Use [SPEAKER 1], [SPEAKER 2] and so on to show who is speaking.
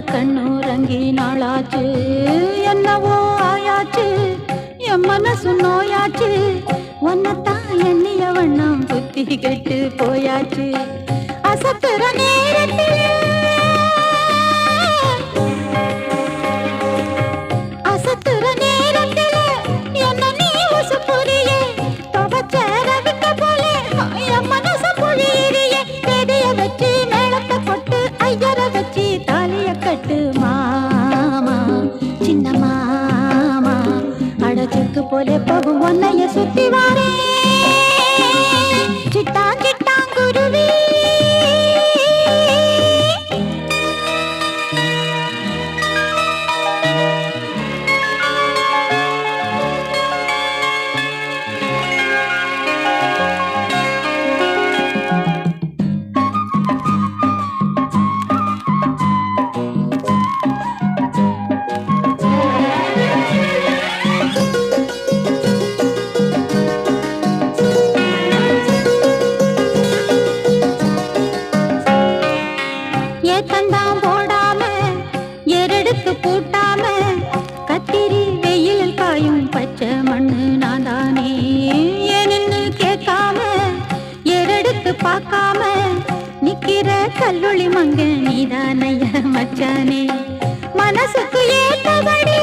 [SPEAKER 1] கண்ணுறங்கி நாளாச்சு என்னவோ ஆயாச்சு என் மனசு நோயாச்சு ஒன்னத்தான் எண்ணிய வண்ணம் புத்தி கெட்டு போயாச்சு அசத்துற நேரத்தில் அசத்துற நேரத்தில் என்ன நீ உசு புரியே துவச்சேர விட்ட போலே என் மனசு புழியிறியே பெரிய வச்சு மேளத்தை கொட்டு ஐயர வச்சு தாலிய கட்டு மாமா சின்ன மாமா அடச்சுக்கு போலே போகும் ஒன்னைய சுத்தி வாரே சிட்டான் சிட்டான் குருவி ஏத்தண்டாம் போடாம எரெடுத்து பூட்டாம கத்திரி வெயில் காயும் பச்சை மண்ணு நான் தானே ஏன்னு கேட்காம எரெடுத்து பார்க்காம நிக்கிற கல்லொளி மங்க நீதானைய மச்சானே மனசுக்கு ஏத்தபடி